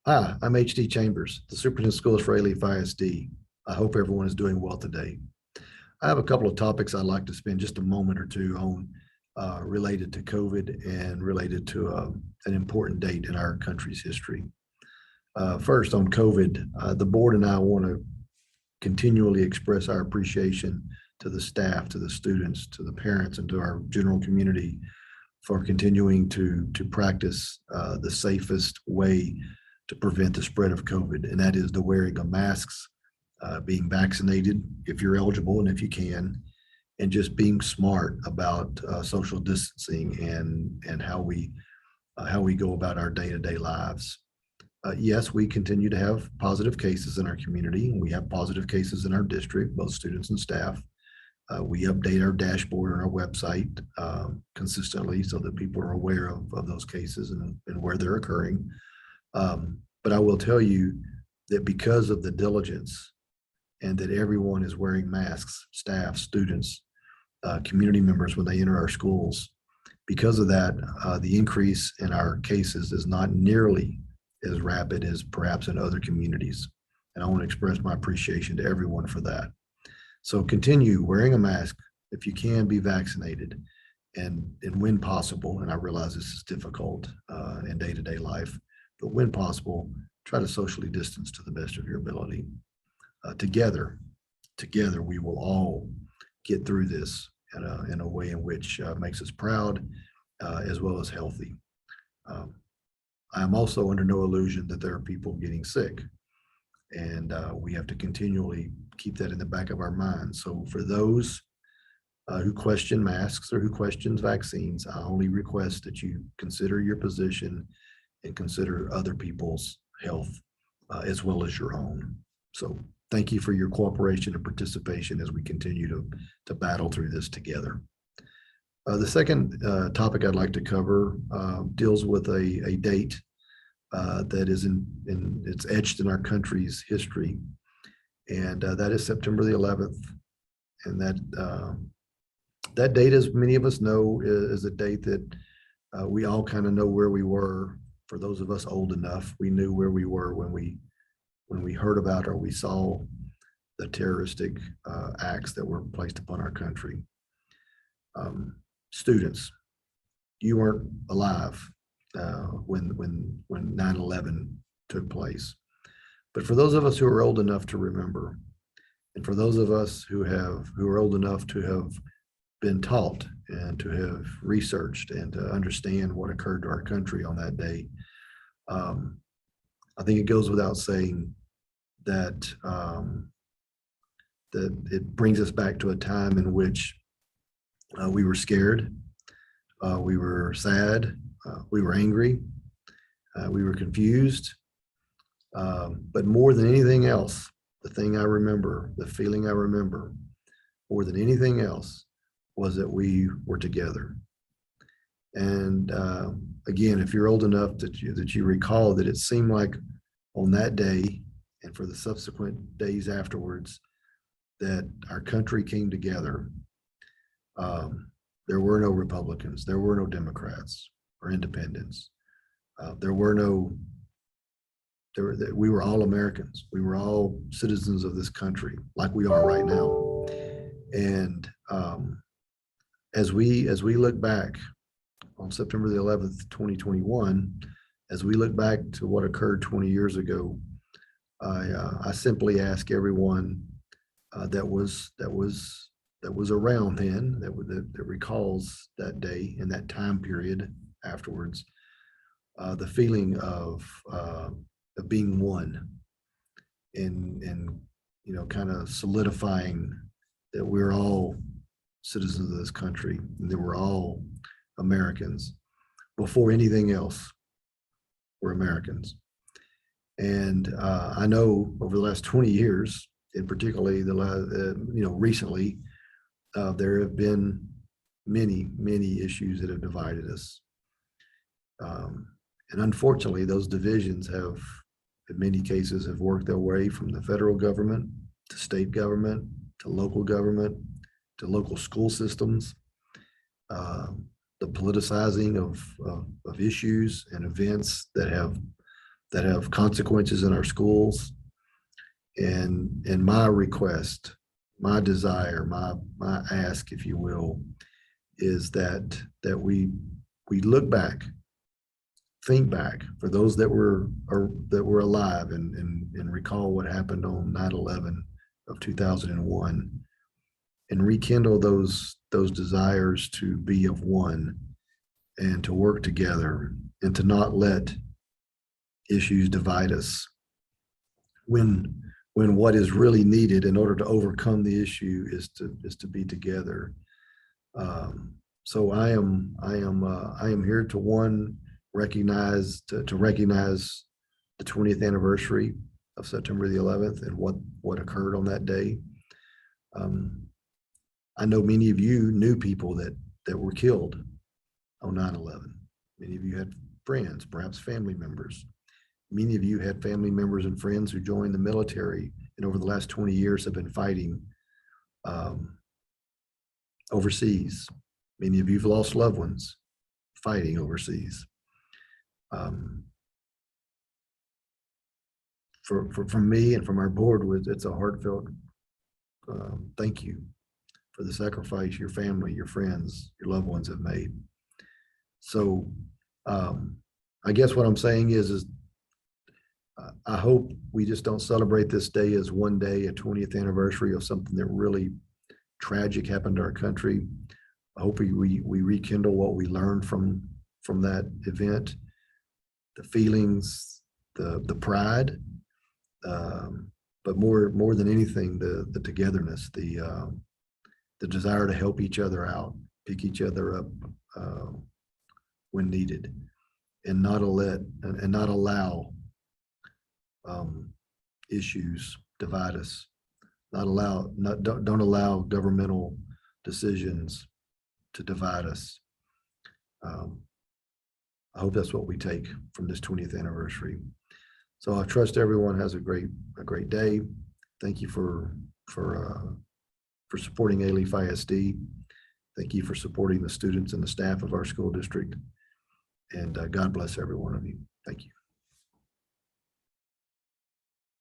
Hi, I'm HD Chambers, the Superintendent of Schools for Alief ISD. I hope everyone is doing well today. I have a couple of topics I'd like to spend just a moment or two on related to COVID and related to an important date in our country's history. First, on COVID, the board and I want to continually express our appreciation to the staff, to the students, to the parents, and to our general community for continuing to practice the safest way to prevent the spread of COVID, and that is the wearing of masks, being vaccinated if you're eligible and if you can, and just being smart about social distancing and how we go about our day-to-day lives. Yes, we continue to have positive cases in our community, and we have positive cases in our district, both students and staff. We update our dashboard on our website consistently so that people are aware of those cases and where they're occurring. But I will tell you that because of the diligence and that everyone is wearing masks, staff, students, community members when they enter our schools, because of that, the increase in our cases is not nearly as rapid as perhaps in other communities. And I want to express my appreciation to everyone for that. So continue wearing a mask. If you can, be vaccinated. And when possible, and I realize this is difficult in day-to-day life, but when possible, try to socially distance to the best of your ability. Together, we will all get through this in a way in which makes us proud as well as healthy. I am also under no illusion that there are people getting sick, and we have to continually keep that in the back of our minds. So for those who question masks or who questions vaccines, I only request that you consider your position and consider other people's health as well as your own. So thank you for your cooperation and participation as we continue to battle through this together. The second topic I'd like to cover deals with a date that is it's etched in our country's history, and that is September the 11th. And that date, as many of us know, is a date that we all kind of know where we were. For those of us old enough, we knew where we were when we heard about or we saw the terroristic acts that were placed upon our country. Students, you weren't alive when 9/11 took place, but for those of us who are old enough to remember, and for those of us who are old enough to have been taught and to have researched and to understand what occurred to our country on that day, I think it goes without saying that that it brings us back to a time in which we were scared, we were sad, we were angry, we were confused, but more than anything else, the thing I remember, the feeling I remember more than anything else was that we were together. And again, if you're old enough that you recall that it seemed like on that day and for the subsequent days afterwards that our country came together. There were no Republicans, there were no Democrats or independents. We were all Americans. We were all citizens of this country like we are right now. And as we look back on September the 11th, 2021, as we look back to what occurred 20 years ago, I simply ask everyone that was around then, that recalls that day and that time period afterwards, the feeling of being one, and kind of solidifying that we're all citizens of this country and that we're all Americans. Before anything else, we're Americans. And I know over the last 20 years, and particularly recently, there have been many issues that have divided us. And unfortunately, those divisions have, in many cases, have worked their way from the federal government to state government to local government to local school systems. The politicizing of issues and events that that have consequences in our schools. And my request, my desire, my ask, if you will, is that we look back, think back for those that were alive and recall what happened on 9/11 of 2001, and rekindle those desires to be of one and to work together and to not let issues divide us when what is really needed in order to overcome the issue is to be together. So I am here to recognize the 20th anniversary of September the 11th and what occurred on that day. I know many of you knew people that were killed on 9/11. Many of you had friends, perhaps family members. Many of you had family members and friends who joined the military and over the last 20 years have been fighting overseas. Many of you have lost loved ones fighting overseas. From me and from our board, it's a heartfelt thank you for the sacrifice your family, your friends, your loved ones have made. So I guess what I'm saying is I hope we just don't celebrate this day as one day, a 20th anniversary of something that really tragic happened to our country. I hope we rekindle what we learned from that event, the feelings, the pride, but more than anything, the togetherness, the desire to help each other out, pick each other up when needed, and not allow issues divide us. Don't allow governmental decisions to divide us. I hope that's what we take from this 20th anniversary. So I trust everyone has a great day. Thank you for supporting Alief ISD. Thank you for supporting the students and the staff of our school district. And God bless every one of you. Thank you.